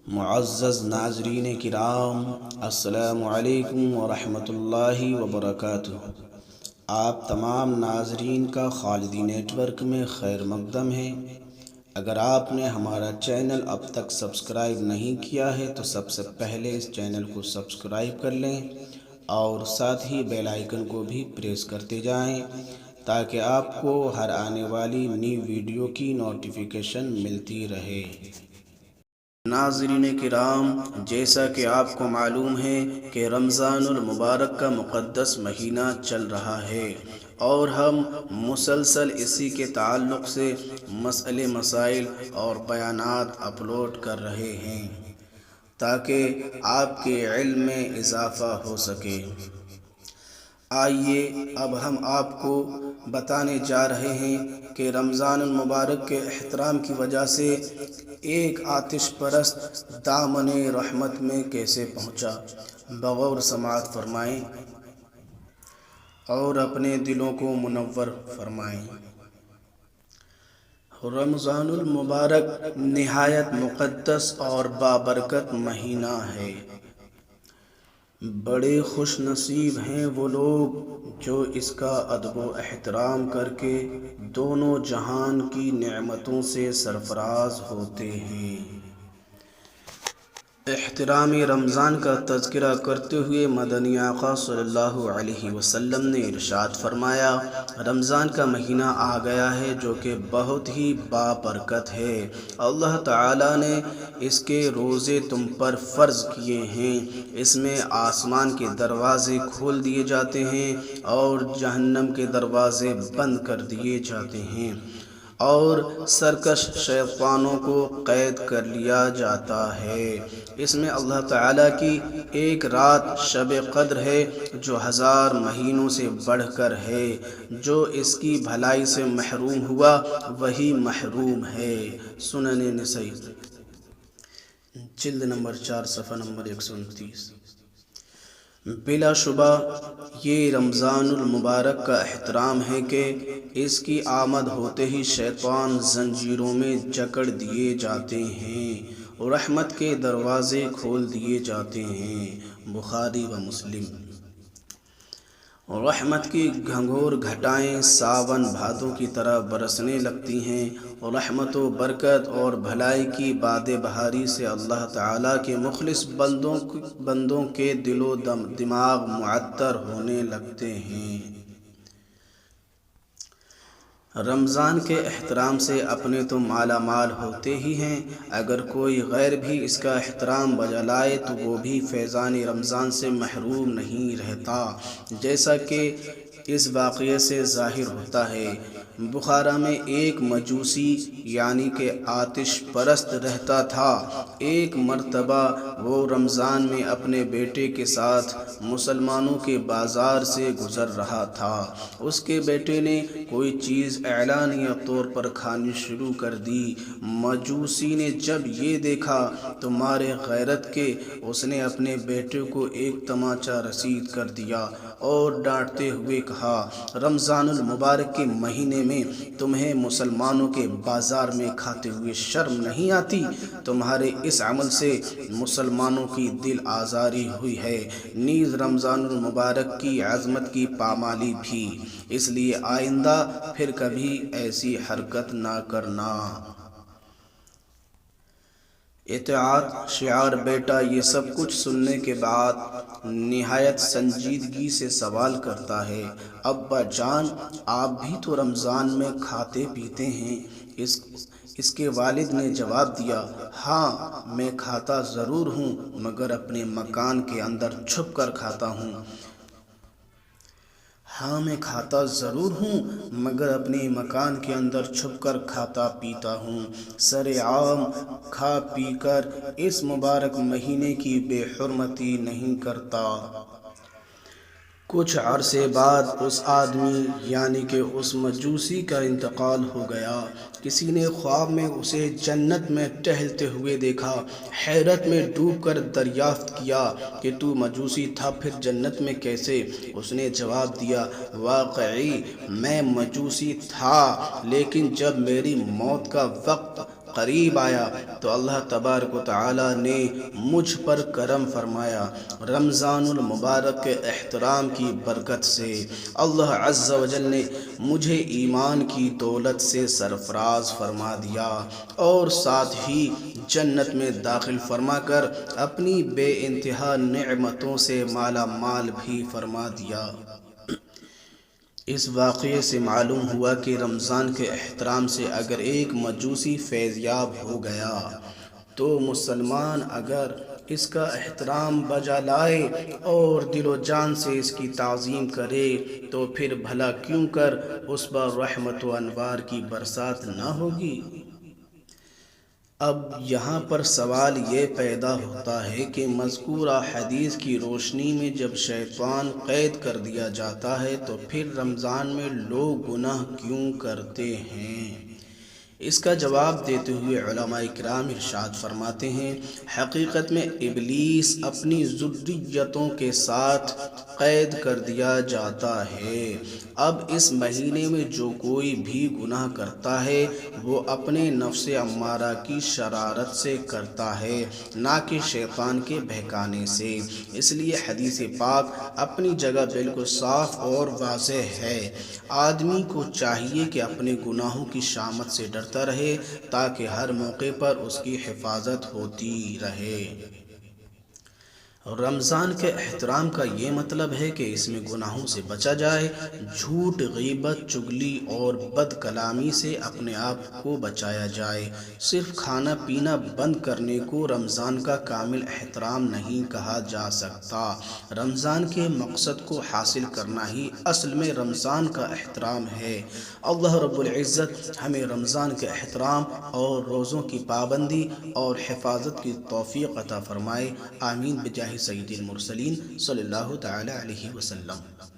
معزز ناظرین کرام، السلام علیکم ورحمۃ اللہ وبرکاتہ۔ آپ تمام ناظرین کا خالدی نیٹ ورک میں خیر مقدم ہے۔ اگر آپ نے ہمارا چینل اب تک سبسکرائب نہیں کیا ہے تو سب سے پہلے اس چینل کو سبسکرائب کر لیں اور ساتھ ہی بیل آئیکن کو بھی پریس کرتے جائیں تاکہ آپ کو ہر آنے والی نئی ویڈیو کی نوٹیفیکیشن ملتی رہے۔ ناظرین کرام، جیسا کہ آپ کو معلوم ہے کہ رمضان المبارک کا مقدس مہینہ چل رہا ہے اور ہم مسلسل اسی کے تعلق سے مسئلے مسائل اور بیانات اپلوڈ کر رہے ہیں تاکہ آپ کے علم میں اضافہ ہو سکے۔ آئیے اب ہم آپ کو بتانے جا رہے ہیں کہ رمضان المبارک کے احترام کی وجہ سے ایک آتش پرست دامن رحمت میں کیسے پہنچا۔ بغور سماعت فرمائیں اور اپنے دلوں کو منور فرمائیں۔ رمضان المبارک نہایت مقدس اور بابرکت مہینہ ہے۔ بڑے خوش نصیب ہیں وہ لوگ جو اس کا ادب و احترام کر کے دونوں جہان کی نعمتوں سے سرفراز ہوتے ہیں۔ احترام رمضان کا تذکرہ کرتے ہوئے مدنی آقا صلی اللہ علیہ وسلم نے ارشاد فرمایا، رمضان کا مہینہ آ گیا ہے جو کہ بہت ہی بابرکت ہے۔ اللہ تعالیٰ نے اس کے روزے تم پر فرض کیے ہیں۔ اس میں آسمان کے دروازے کھول دیے جاتے ہیں اور جہنم کے دروازے بند کر دیے جاتے ہیں اور سرکش شیطانوں کو قید کر لیا جاتا ہے۔ اس میں اللہ تعالیٰ کی ایک رات شب قدر ہے جو 1000 مہینوں سے بڑھ کر ہے۔ جو اس کی بھلائی سے محروم ہوا وہی محروم ہے۔ سنن نسائی جلد نمبر 4 صفحہ نمبر 129۔ بلا شبہ یہ رمضان المبارک کا احترام ہے کہ اس کی آمد ہوتے ہی شیطان زنجیروں میں جکڑ دیے جاتے ہیں اور رحمت کے دروازے کھول دیے جاتے ہیں۔ بخاری و مسلم۔ رحمت کی گھنگور گھٹائیں ساون بھادوں کی طرح برسنے لگتی ہیں اور رحمت و برکت اور بھلائی کی باد بہاری سے اللہ تعالیٰ کے مخلص بندوں کے دل و دماغ معطر ہونے لگتے ہیں۔ رمضان کے احترام سے اپنے تو مالا مال ہوتے ہی ہیں، اگر کوئی غیر بھی اس کا احترام بجا لائے تو وہ بھی فیضان رمضان سے محروم نہیں رہتا، جیسا کہ اس واقعے سے ظاہر ہوتا ہے۔ بخارا میں ایک مجوسی یعنی کہ آتش پرست رہتا تھا۔ ایک مرتبہ وہ رمضان میں اپنے بیٹے کے ساتھ مسلمانوں کے بازار سے گزر رہا تھا۔ اس کے بیٹے نے کوئی چیز اعلانیہ طور پر کھانی شروع کر دی۔ مجوسی نے جب یہ دیکھا تو مارے غیرت کے اس نے اپنے بیٹے کو ایک تماچا رسید کر دیا اور ڈانٹتے ہوئے کہا، رمضان المبارک کے مہینے میں تمہیں مسلمانوں کے بازار میں کھاتے ہوئے شرم نہیں آتی؟ تمہارے اس عمل سے مسلمانوں کی دل آزاری ہوئی ہے، نیز رمضان المبارک کی عظمت کی پامالی بھی، اس لیے آئندہ پھر کبھی ایسی حرکت نہ کرنا۔ اطاعت شعار بیٹا یہ سب کچھ سننے کے بعد نہایت سنجیدگی سے سوال کرتا ہے، ابا جان آپ بھی تو رمضان میں کھاتے پیتے ہیں؟ اس کے والد نے جواب دیا، ہاں میں کھاتا ضرور ہوں مگر اپنے مکان کے اندر چھپ کر کھاتا ہوں۔ ہاں میں کھاتا ضرور ہوں مگر اپنے مکان کے اندر چھپ کر کھاتا پیتا ہوں، سر عام کھا پی کر اس مبارک مہینے کی بے حرمتی نہیں کرتا۔ کچھ عرصے بعد اس آدمی یعنی کہ اس مجوسی کا انتقال ہو گیا۔ کسی نے خواب میں اسے جنت میں ٹہلتے ہوئے دیکھا۔ حیرت میں ڈوب کر دریافت کیا کہ تو مجوسی تھا پھر جنت میں کیسے؟ اس نے جواب دیا، واقعی میں مجوسی تھا لیکن جب میری موت کا وقت قریب آیا تو اللہ تبارک و تعالی نے مجھ پر کرم فرمایا۔ رمضان المبارک کے احترام کی برکت سے اللہ عز و جل نے مجھے ایمان کی دولت سے سرفراز فرما دیا اور ساتھ ہی جنت میں داخل فرما کر اپنی بے انتہا نعمتوں سے مالا مال بھی فرما دیا۔ اس واقعے سے معلوم ہوا کہ رمضان کے احترام سے اگر ایک مجوسی فیض یاب ہو گیا تو مسلمان اگر اس کا احترام بجا لائے اور دل و جان سے اس کی تعظیم کرے تو پھر بھلا کیوں کر اس پر رحمت و انوار کی برسات نہ ہوگی۔ اب یہاں پر سوال یہ پیدا ہوتا ہے کہ مذکورہ حدیث کی روشنی میں جب شیطان قید کر دیا جاتا ہے تو پھر رمضان میں لوگ گناہ کیوں کرتے ہیں؟ اس کا جواب دیتے ہوئے علماء کرام ارشاد فرماتے ہیں، حقیقت میں ابلیس اپنی ذریتوں کے ساتھ قید کر دیا جاتا ہے۔ اب اس مہینے میں جو کوئی بھی گناہ کرتا ہے وہ اپنے نفس امارہ کی شرارت سے کرتا ہے، نہ کہ شیطان کے بہکانے سے۔ اس لیے حدیث پاک اپنی جگہ بالکل صاف اور واضح ہے۔ آدمی کو چاہیے کہ اپنے گناہوں کی شامت سے ڈرتا رہے تاکہ ہر موقع پر اس کی حفاظت ہوتی رہے۔ رمضان کے احترام کا یہ مطلب ہے کہ اس میں گناہوں سے بچا جائے، جھوٹ، غیبت، چغلی اور بد کلامی سے اپنے آپ کو بچایا جائے۔ صرف کھانا پینا بند کرنے کو رمضان کا کامل احترام نہیں کہا جا سکتا۔ رمضان کے مقصد کو حاصل کرنا ہی اصل میں رمضان کا احترام ہے۔ اللہ رب العزت ہمیں رمضان کے احترام اور روزوں کی پابندی اور حفاظت کی توفیق عطا فرمائے، آمین بجاہ سید المرسلین صلی اللہ تعالی علیہ وسلم۔